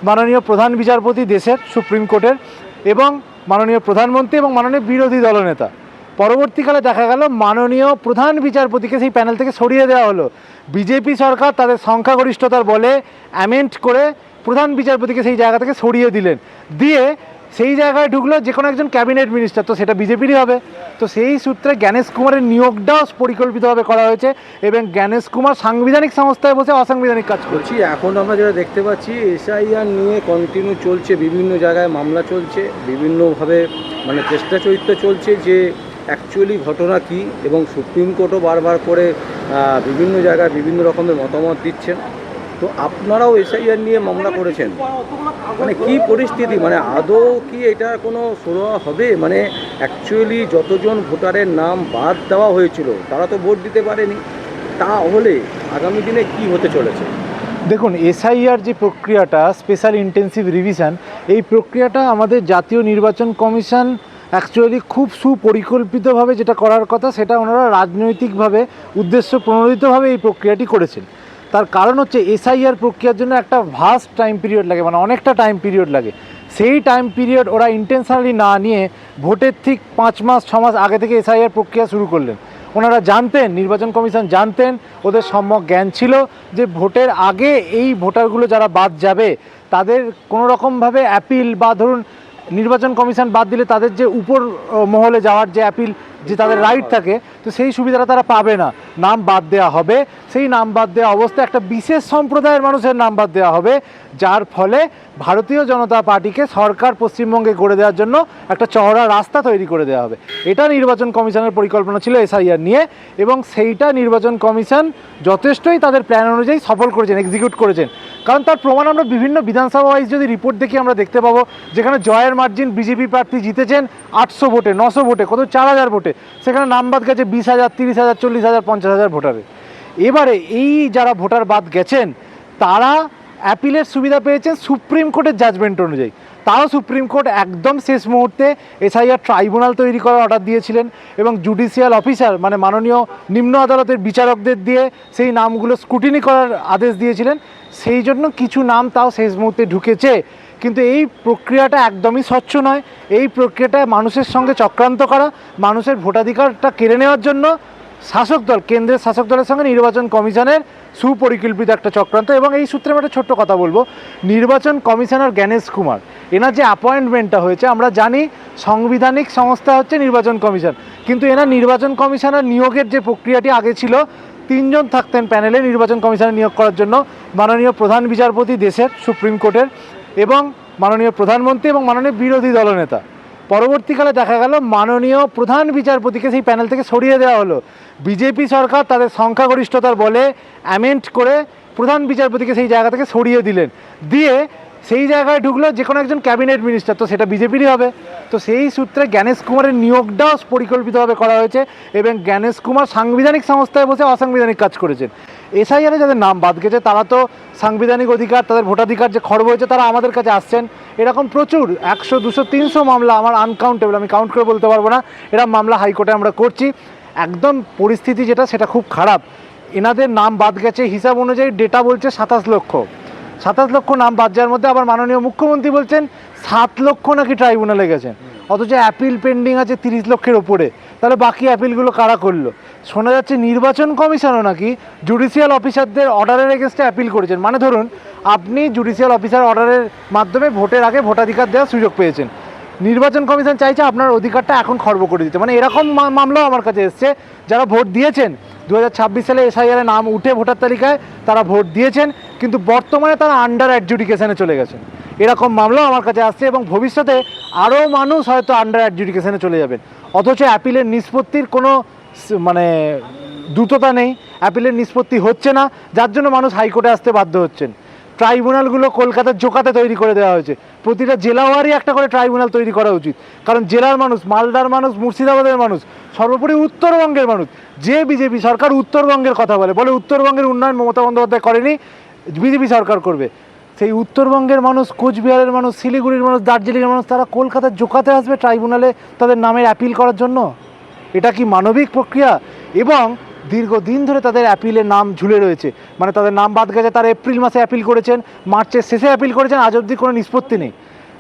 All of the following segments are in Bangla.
মাননীয় প্রধান বিচারপতি দেশের সুপ্রিম কোর্টের এবং মাননীয় প্রধানমন্ত্রী এবং মাননীয় বিরোধী দলনেতা। পরবর্তীকালে দেখা গেল মাননীয় প্রধান বিচারপতিকে সেই প্যানেল থেকে সরিয়ে দেওয়া হলো। বিজেপি সরকার তাদের সংখ্যাগরিষ্ঠতার বলে অ্যামেন্ড করে প্রধান বিচারপতিকে সেই জায়গা থেকে সরিয়ে দিলেন, দিয়ে সেই জায়গায় ঢুকলো যে কোনো একজন ক্যাবিনেট মিনিস্টার, তো সেটা বিজেপিরই হবে। তো সেই সূত্রে জ্ঞানেশ কুমারের নিয়োগটাও পরিকল্পিতভাবে করা হয়েছে এবং জ্ঞানেশ কুমার সাংবিধানিক সংস্থায় বসে অসাংবিধানিক কাজ করছে। এখন আমরা যেটা দেখতে পাচ্ছি, এসআইআর নিয়ে কন্টিনিউ চলছে, বিভিন্ন জায়গায় মামলা চলছে, বিভিন্নভাবে মানে চেষ্টা চরিত্র চলছে যে অ্যাকচুয়ালি ঘটনা কী, এবং সুপ্রিম কোর্টও বারবার করে বিভিন্ন জায়গায় বিভিন্ন রকমের মতামত দিচ্ছেন। তো আপনারাও এসআইআর নিয়ে মামলা করেছেন, মানে কি পরিস্থিতি, মানে আদৌ কি এটা কোনো সুরাহা হবে? মানে অ্যাকচুয়ালি যতজন ভোটারের নাম বাদ দেওয়া হয়েছিল তারা তো ভোট দিতে পারেনি, তাহলে আগামী দিনে কি হতে চলেছে? দেখুন, এসআইআর যে প্রক্রিয়াটা, স্পেশাল ইন্টেন্সিভ রিভিশন, এই প্রক্রিয়াটা আমাদের জাতীয় নির্বাচন কমিশন অ্যাকচুয়ালি খুব সুপরিকল্পিতভাবে যেটা করার কথা, সেটা ওনারা রাজনৈতিকভাবে উদ্দেশ্য প্রণোদিতভাবে এই প্রক্রিয়াটি করেছেন। তার কারণ হচ্ছে এসআইআর প্রক্রিয়ার জন্য একটা ভাস্ট টাইম পিরিয়ড লাগে, মানে অনেকটা টাইম পিরিয়ড লাগে। সেই টাইম পিরিয়ড ওরা ইন্টেনশনালি না নিয়ে ভোটের ঠিক 5 মাস 6 মাস আগে থেকে এসআইআর প্রক্রিয়া শুরু করলেন। ওনারা জানতেন, নির্বাচন কমিশন জানতেন, ওদের সম্যক জ্ঞান ছিল যে ভোটের আগে এই ভোটারগুলো যারা বাদ যাবে তাদের কোনো রকমভাবে অ্যাপিল বা ধরুন নির্বাচন কমিশন বাদ দিলে তাদের যে উপর মহলে যাওয়ার যে অ্যাপিল, যে তাদের রাইট থাকে, তো সেই সুবিধাটা তারা পাবে না। নাম বাদ দেওয়া হবে, সেই নাম বাদ দেওয়া অবস্থায় একটা বিশেষ সম্প্রদায়ের মানুষের নাম বাদ দেওয়া হবে, যার ফলে ভারতীয় জনতা পার্টিকে সরকার পশ্চিমবঙ্গে গড়ে দেওয়ার জন্য একটা চওড়া রাস্তা তৈরি করে দেওয়া হবে। এটা নির্বাচন কমিশনের পরিকল্পনা ছিল এসআইআর নিয়ে, এবং সেইটা নির্বাচন কমিশন যথেষ্টই তাদের প্ল্যান অনুযায়ী সফল করেছেন, এক্সিকিউট করেছেন। কারণ তার প্রমাণ আমরা বিভিন্ন বিধানসভা ওয়াইজ যদি রিপোর্ট দেখি আমরা দেখতে পাবো, যেখানে জয়ের মার্জিন বিজেপি প্রার্থী জিতেছেন 800 ভোটে, 900 ভোটে, কত 4000 ভোটে, সেখানে নাম বাদ গেছে 20,000, 30,000, 40,000, 50,000 ভোটারের। এবারে এই যারা ভোটার বাদ গেছেন তারা অ্যাপিলের সুবিধা পেয়েছেন সুপ্রিম কোর্টের জাজমেন্ট অনুযায়ী। তাও সুপ্রিম কোর্ট একদম শেষ মুহূর্তে এসআইআর ট্রাইব্যুনাল তৈরি করার অর্ডার দিয়েছিলেন এবং জুডিশিয়াল অফিসার মানে মাননীয় নিম্ন আদালতের বিচারকদের দিয়ে সেই নামগুলো স্ক্রুটিনি করার আদেশ দিয়েছিলেন। সেই জন্য কিছু নাম তাও শেষ মুহূর্তে ঢুকেছে, কিন্তু এই প্রক্রিয়াটা একদমই স্বচ্ছ নয়। এই প্রক্রিয়াটা মানুষের সঙ্গে চক্রান্ত করা, মানুষের ভোটাধিকারটা কেড়ে নেওয়ার জন্য শাসক দল, কেন্দ্রের শাসক দলের সঙ্গে নির্বাচন কমিশনের সুপরিকল্পিত একটা চক্রান্ত। এবং এই সূত্রে আমি একটা ছোট্ট কথা বলবো, নির্বাচন কমিশনার জ্ঞানেশ কুমার, এনার যে অ্যাপয়েন্টমেন্টটা হয়েছে, আমরা জানি সাংবিধানিক সংস্থা হচ্ছে নির্বাচন কমিশন, কিন্তু এনার নির্বাচন কমিশনার নিয়োগের যে প্রক্রিয়াটি আগে ছিল, 3 জন থাকতেন প্যানেলে নির্বাচন কমিশনার নিয়োগ করার জন্য, মাননীয় প্রধান বিচারপতি দেশের সুপ্রিম কোর্টের এবং মাননীয় প্রধানমন্ত্রী এবং মাননীয় বিরোধী দলনেতা। পরবর্তীকালে দেখা গেল মাননীয় প্রধান বিচারপতিকে সেই প্যানেল থেকে সরিয়ে দেওয়া হলো। বিজেপি সরকার তাদের সংখ্যাগরিষ্ঠতার বলে অ্যামেন্ড করে প্রধান বিচারপতিকে সেই জায়গা থেকে সরিয়ে দিলেন, দিয়ে সেই জায়গায় ঢুকলো যে কোনো একজন ক্যাবিনেট মিনিস্টার, তো সেটা বিজেপিরই হবে। তো সেই সূত্রে জ্ঞানেশ কুমারের নিয়োগটাও পরিকল্পিতভাবে করা হয়েছে এবং জ্ঞানেশ কুমার সাংবিধানিক সংস্থায় বসে অসাংবিধানিক কাজ করেছেন। এসআইআরে যাদের নাম বাদ গেছে তারা তো সাংবিধানিক অধিকার, তাদের ভোটাধিকার যে খর্ব হয়েছে, তারা আমাদের কাছে আসছেন। এরকম প্রচুর 100, 200, 300 মামলা, আমার আনকাউন্টেবল, আমি কাউন্ট করে বলতে পারবো না, এরকম মামলা হাইকোর্টে আমরা করছি। একদম পরিস্থিতি যেটা সেটা খুব খারাপ। এনাদের নাম বাদ গেছে, হিসাব অনুযায়ী ডেটা বলছে 27 লক্ষ নাম বাদ যাওয়ার মধ্যে আবার মাননীয় মুখ্যমন্ত্রী বলছেন 7 লক্ষ নাকি ট্রাইব্যুনালে গেছেন, অথচ অ্যাপিল পেন্ডিং আছে 30 লক্ষের ওপরে। তাহলে বাকি অ্যাপিলগুলো কারা করলো? শোনা যাচ্ছে নির্বাচন কমিশনও নাকি জুডিশিয়াল অফিসারদের অর্ডারের এগেনস্টে অ্যাপিল করেছেন। মানে ধরুন আপনি জুডিশিয়াল অফিসার অর্ডারের মাধ্যমে ভোটের আগে ভোটাধিকার দেওয়ার সুযোগ পেয়েছেন, নির্বাচন কমিশন চাইছে আপনার অধিকারটা এখন খর্ব করে দিতে। মানে এরকম মামলাও আমার কাছে এসছে, যারা ভোট দিয়েছেন 2026 সালে এসআইআর নাম উঠে ভোটার তালিকায়, তারা ভোট দিয়েছেন কিন্তু বর্তমানে তারা আন্ডার অ্যাডজুডিকেশনে চলে গেছেন। এরকম মামলাও আমার কাছে আসছে এবং ভবিষ্যতে আরও মানুষ হয়তো আন্ডার অ্যাডজুডিকেশনে চলে যাবেন। অথচ অ্যাপিলের নিষ্পত্তির কোনো মানে দ্রুততা নেই, অ্যাপিলের নিষ্পত্তি হচ্ছে না, যার জন্য মানুষ হাইকোর্টে আসতে বাধ্য হচ্ছেন। ট্রাইব্যুনালগুলো কলকাতার জোকাতে তৈরি করে দেওয়া হয়েছে, প্রতিটা জেলাওয়ারই একটা করে ট্রাইব্যুনাল তৈরি করা উচিত। কারণ জেলার মানুষ, মালদার মানুষ, মুর্শিদাবাদের মানুষ, সর্বোপরি উত্তরবঙ্গের মানুষ, যে বিজেপি সরকার উত্তরবঙ্গের কথা বলে উত্তরবঙ্গের উন্নয়ন মমতা বন্দ্যোপাধ্যায় করেনি, বিজেপি সরকার করবে, সেই উত্তরবঙ্গের মানুষ, কোচবিহারের মানুষ, শিলিগুড়ির মানুষ, দার্জিলিংয়ের মানুষ, তারা কলকাতার জোকাতে আসবে ট্রাইব্যুনালে তাদের নামের অ্যাপিল করার জন্য? এটা কি মানবিক প্রক্রিয়া? এবং দীর্ঘদিন ধরে তাদের অ্যাপিলের নাম ঝুলে রয়েছে, মানে তাদের নাম বাদ গেছে। তারা এপ্রিল মাসে অ্যাপিল করেছেন, মার্চের শেষে অ্যাপিল করেছেন, আজ অবধি কোনো নিষ্পত্তি নেই।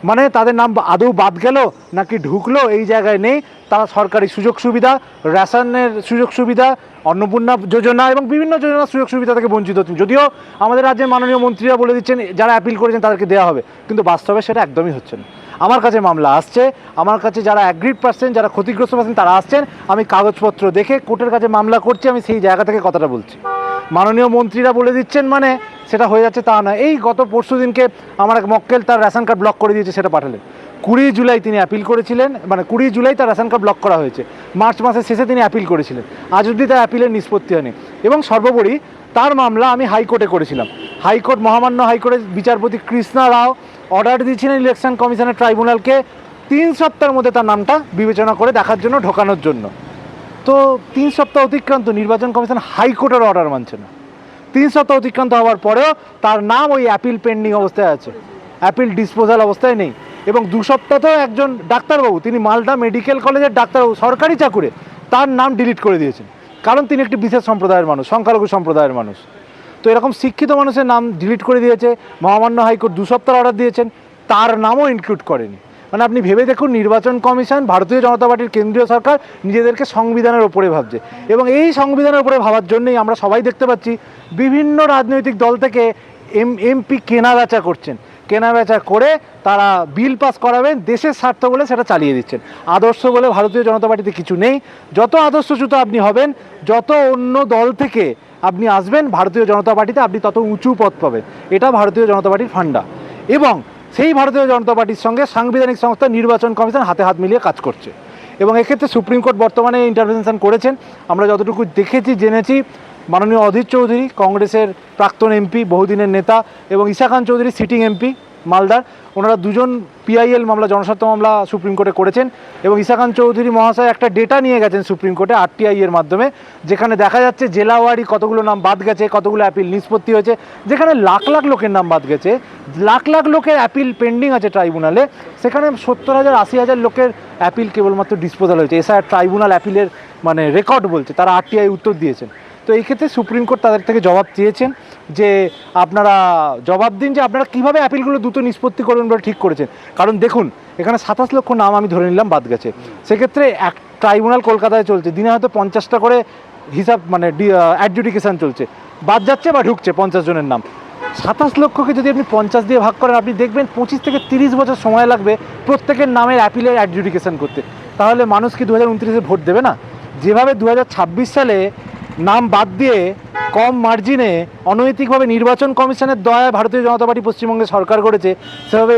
মানে তাদের নাম আদৌ বাদ গেল নাকি ঢুকলো এই জায়গায় নেই। তারা সরকারি সুযোগ সুবিধা, রেশনের সুযোগ সুবিধা, অন্নপূর্ণা যোজনা এবং বিভিন্ন যোজনার সুযোগ সুবিধা থেকে বঞ্চিত হচ্ছেন। যদিও আমাদের রাজ্যের মাননীয় মন্ত্রীরা বলে দিচ্ছেন যারা অ্যাপিল করেছেন তাদেরকে দেওয়া হবে, কিন্তু বাস্তবে সেটা একদমই হচ্ছে না। আমার কাছে মামলা আসছে, আমার কাছে যারা অ্যাগ্রিড পার্সেন, যারা ক্ষতিগ্রস্ত পার্সেন তারা আসছেন, আমি কাগজপত্র দেখে কোর্টের কাছে মামলা করছি, আমি সেই জায়গা থেকে কথাটা বলছি। মাননীয় মন্ত্রীরা বলে দিচ্ছেন মানে সেটা হয়ে যাচ্ছে তা নয়। এই গত পরশু দিনকে আমার এক মক্কেল তার রেশন কার্ড ব্লক করে দিয়েছে, সেটা পাঠালেন। 20 জুলাই তিনি অ্যাপিল করেছিলেন, মানে 20 জুলাই তার রেশন কার্ড ব্লক করা হয়েছে, মার্চ মাসের শেষে তিনি অ্যাপিল করেছিলেন, আজ অবধি তার অ্যাপিলের নিষ্পত্তি হয়নি। এবং সর্বোপরি তার মামলা আমি হাইকোর্টে করেছিলাম। হাইকোর্ট, মহামান্য হাইকোর্টের বিচারপতি কৃষ্ণা রাও অর্ডার দিয়েছিলেন ইলেকশন কমিশনের ট্রাইব্যুনালকে 3 সপ্তাহের মধ্যে তার নামটা বিবেচনা করে দেখার জন্য, ঢোকানোর জন্য। তো 3 সপ্তাহ অতিক্রান্ত, নির্বাচন কমিশন হাইকোর্টের অর্ডার মানছে না। 3 সপ্তাহ অতিক্রান্ত হওয়ার পরেও তার নাম ওই অ্যাপিল পেন্ডিং অবস্থায় আছে, অ্যাপিল ডিসপোজাল অবস্থায় নেই। এবং 2 সপ্তাহতেও একজন ডাক্তারবাবু, তিনি মালদা মেডিকেল কলেজের ডাক্তারবাবু, সরকারি চাকুরে, তার নাম ডিলিট করে দিয়েছেন, কারণ তিনি একটি বিশেষ সম্প্রদায়ের মানুষ, সংখ্যালঘু সম্প্রদায়ের মানুষ। তো এরকম শিক্ষিত মানুষের নাম ডিলিট করে দিয়েছে মহামান্য হাইকোর্ট, 2 সপ্তাহ অর্ডার দিয়েছেন, তার নামও ইনক্লুড করেনি। মানে আপনি ভেবে দেখুন, নির্বাচন কমিশন, ভারতীয় জনতা পার্টির কেন্দ্রীয় সরকার নিজেদেরকে সংবিধানের ওপরে ভাবছে। এবং এই সংবিধানের ওপরে ভাবার জন্যই আমরা সবাই দেখতে পাচ্ছি বিভিন্ন রাজনৈতিক দল থেকে এমপি কেনাবেচা করছেন, কেনাবেচা করে তারা বিল পাস করাবেন, দেশের স্বার্থ বলে সেটা চালিয়ে দিচ্ছেন। আদর্শ বলে ভারতীয় জনতা পার্টিতে কিছু নেই। যত আদর্শচ্যুত আপনি হবেন, যত অন্য দল থেকে আপনি আসবেন ভারতীয় জনতা পার্টিতে, আপনি তত উঁচু পদ পাবেন। এটা ভারতীয় জনতা পার্টির ফান্ডা। এবং সেই ভারতীয় জনতা পার্টির সঙ্গে সাংবিধানিক সংস্থা নির্বাচন কমিশন হাতে হাত মিলিয়ে কাজ করছে। এবং এক্ষেত্রে সুপ্রিম কোর্ট বর্তমানে ইন্টারভেনশন করেছেন। আমরা যতটুকু দেখেছি, জেনেছি, মাননীয় অধীর চৌধুরী, কংগ্রেসের প্রাক্তন এমপি, বহুদিনের নেতা, এবং ঈশা খান চৌধুরী, সিটিং এমপি মালদার, ওনারা দুজন পিআইএল মামলা, জনস্বার্থ মামলা সুপ্রিম কোর্টে করেছেন। এবং ঈশা খান চৌধুরী মহাশয় একটা ডেটা নিয়ে গেছেন সুপ্রিম কোর্টে আরটিআই এর মাধ্যমে, যেখানে দেখা যাচ্ছে জেলাওয়ারি কতগুলো নাম বাদ গেছে, কতগুলো অ্যাপিল নিষ্পত্তি হয়েছে, যেখানে লাখ লাখ লোকের নাম বাদ গেছে, লাখ লাখ লোকের অ্যাপিল পেন্ডিং আছে ট্রাইব্যুনালে, সেখানে 70,000 80,000 লোকের অ্যাপিল কেবলমাত্র ডিসপোজাল হয়েছে। এসআইআর ট্রাইব্যুনাল অ্যাপিলের মানে রেকর্ড বলছে, তারা আরটিআই উত্তর দিয়েছেন। তো এই ক্ষেত্রে সুপ্রিম কোর্ট তাদের থেকে জবাব চেয়েছেন যে আপনারা জবাব দিন যে আপনারা কীভাবে অ্যাপিলগুলো দ্রুত নিষ্পত্তি করবেন বলে ঠিক করেছেন। কারণ দেখুন, এখানে 27 লক্ষ নাম আমি ধরে নিলাম বাদ গেছে, সেক্ষেত্রে এক ট্রাইব্যুনাল কলকাতায় চলছে, দিনে হয়তো 50টা করে হিসাব, মানে অ্যাডজুডিকেশান চলছে, বাদ যাচ্ছে বা ঢুকছে 50 জনের নাম। 27 লক্ষকে যদি আপনি 50 দিয়ে ভাগ করেন, আপনি দেখবেন 25 থেকে 30 বছর সময় লাগবে প্রত্যেকের নামের অ্যাপিলের অ্যাডজুডিকেশান করতে। তাহলে মানুষ কি 2029-এ ভোট দেবে না? যেভাবে 2026 সালে নাম বাদ দিয়ে কম মার্জিনে অনৈতিকভাবে নির্বাচন কমিশনের দয়ায় ভারতীয় জনতা পার্টি পশ্চিমবঙ্গে সরকার করেছে, সেভাবে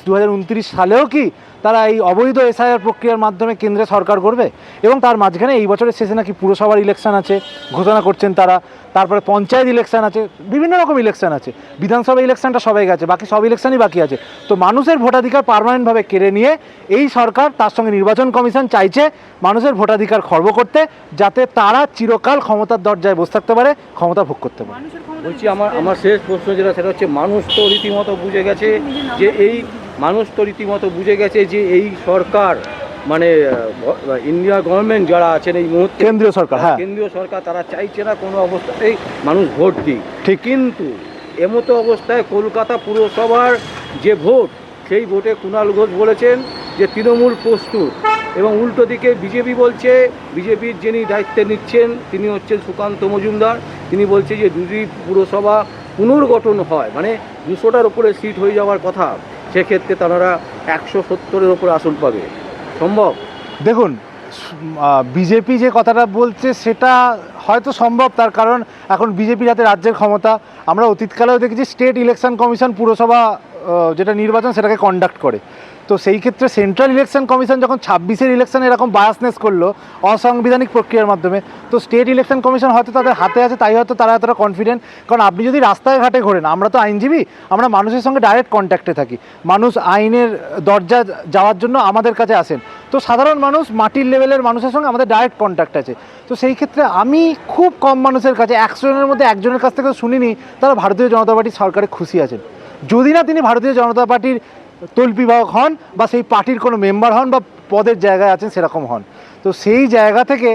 2029 সালেও কি তারা এই অবৈধ এসআইআর প্রক্রিয়ার মাধ্যমে কেন্দ্রে সরকার করবে? এবং তার মাঝখানে এই বছরের শেষে নাকি পুরসভার ইলেকশন আছে ঘোষণা করছেন তারা, তারপরে পঞ্চায়েত ইলেকশন আছে, বিভিন্ন রকম ইলেকশন আছে, বিধানসভা ইলেকশনটা সবাই গেছে, বাকি সব ইলেকশনই বাকি আছে। তো মানুষের ভোটাধিকার পার্মানেন্টভাবে কেড়ে নিয়ে এই সরকার, তার সঙ্গে নির্বাচন কমিশন চাইছে মানুষের ভোটাধিকার খর্ব করতে, যাতে তারা চিরকাল ক্ষমতার দরজায় বসে থাকতে পারে, ক্ষমতা ভোগ করতে পারে। বলছি, আমার শেষ প্রশ্ন যেটা, সেটা হচ্ছে মানুষ তো রীতিমতো বুঝে গেছে যে এই সরকার, মানে ইন্ডিয়া গভর্নমেন্ট যারা আছেন এই মুহূর্তে, কেন্দ্রীয় সরকার, হ্যাঁ, কেন্দ্রীয় সরকার, তারা চাইছে না কোনো অবস্থাতেই মানুষ ভোট দিক। ঠিক। কিন্তু এমতো অবস্থায় কলকাতা পুরসভার যে ভোট, সেই ভোটে কুণাল ঘোষ বলেছেন যে তৃণমূল প্রস্তুত, এবং উল্টো দিকে বিজেপি বলছে, বিজেপির যিনি দায়িত্বে নিচ্ছেন তিনি হচ্ছেন সুকান্ত মজুমদার, তিনি বলছে যে যদি পুরসভা পুনর্গঠন হয়, মানে 200টার উপরে সিট হয়ে যাওয়ার কথা, সেক্ষেত্রে তারা 170-এর ওপরে আসন পাবে। সম্ভব? দেখুন, বিজেপি যে কথাটা বলছে সেটা হয়তো সম্ভব, তার কারণ এখন বিজেপির হাতে রাজ্যের ক্ষমতা। আমরা অতীতকালেও দেখেছি স্টেট ইলেকশন কমিশন পুরসভা যেটা নির্বাচন সেটাকে কন্ডাক্ট করে। তো সেই ক্ষেত্রে সেন্ট্রাল ইলেকশন কমিশন যখন 26-এর ইলেকশন এরকম বায়াসনেস করলো অসাংবিধানিক প্রক্রিয়ার মাধ্যমে, তো স্টেট ইলেকশন কমিশন হয়তো তাদের হাতে আছে, তাই হয়তো তারা এতটা কনফিডেন্ট। কারণ আপনি যদি রাস্তায় ঘাটে ঘোরেন, আমরা তো আইনজীবী, আমরা মানুষের সঙ্গে ডাইরেক্ট কন্ট্যাক্টে থাকি, মানুষ আইনের দরজা যাওয়ার জন্য আমাদের কাছে আসেন। তো সাধারণ মানুষ, মাটির লেভেলের মানুষের সঙ্গে আমাদের ডাইরেক্ট কন্ট্যাক্ট আছে। তো সেই ক্ষেত্রে আমি খুব কম মানুষের কাছে, 100 জনের মধ্যে একজনের কাছ থেকে শুনিনি তারা ভারতীয় জনতা পার্টির সরকারে খুশি আছেন, যদি না তিনি ভারতীয় জনতা পার্টির তল্পিবাহক হন বা সেই পার্টির কোনো মেম্বার হন বা পদের জায়গায় আছেন সেরকম হন। তো সেই জায়গা থেকে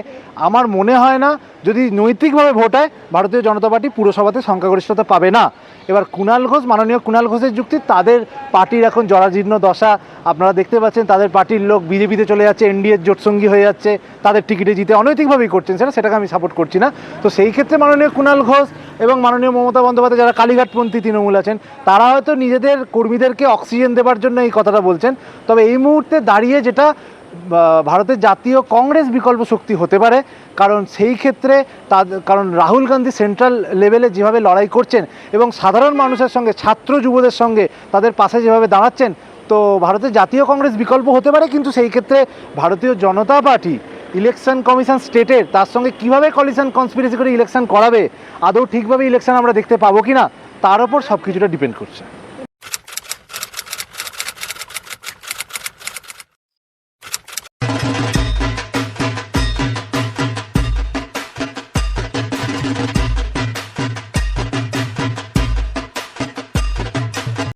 আমার মনে হয় না যদি নৈতিকভাবে ভোট হয় ভারতীয় জনতা পার্টি পুরসভাতে সংখ্যাগরিষ্ঠতা পাবে না। এবার কুণাল ঘোষ, মাননীয় কুণাল ঘোষের যুক্তি, তাদের পার্টির এখন জরাজীর্ণ দশা, আপনারা দেখতে পাচ্ছেন তাদের পার্টির লোক বিজেপিতে চলে যাচ্ছে, এনডিএর জোটসঙ্গী হয়ে যাচ্ছে, তাদের টিকিটে জিতে অনৈতিকভাবেই করছেন, সেটাকে আমি সাপোর্ট করছি না। তো সেই ক্ষেত্রে মাননীয় কুণাল ঘোষ এবং মাননীয় মমতা বন্দ্যোপাধ্যায় যারা কালীঘাটপন্থী তৃণমূল আছেন, তারা হয়তো নিজেদের কর্মীদেরকে অক্সিজেন দেওয়ার জন্য এই কথাটা বলছেন। তবে এই মুহূর্তে দাঁড়িয়ে যেটা ভারতের জাতীয় কংগ্রেস বিকল্প শক্তি হতে পারে, কারণ সেই ক্ষেত্রে কারণ রাহুল গান্ধী সেন্ট্রাল লেভেলে যেভাবে লড়াই করছেন এবং সাধারণ মানুষের সঙ্গে, ছাত্র যুবদের সঙ্গে তাদের পাশে যেভাবে দাঁড়াচ্ছেন, তো ভারতের জাতীয় কংগ্রেস বিকল্প হতে পারে। কিন্তু সেই ক্ষেত্রে ভারতীয় জনতা পার্টি ইলেকশন কমিশন স্টেটের তার সঙ্গে কীভাবে কলিশন কনস্পিরেসি করে ইলেকশন করাবে, আদৌ ঠিকভাবে ইলেকশন আমরা দেখতে পাবো কি না, তার ওপর সব কিছুটা ডিপেন্ড করছে।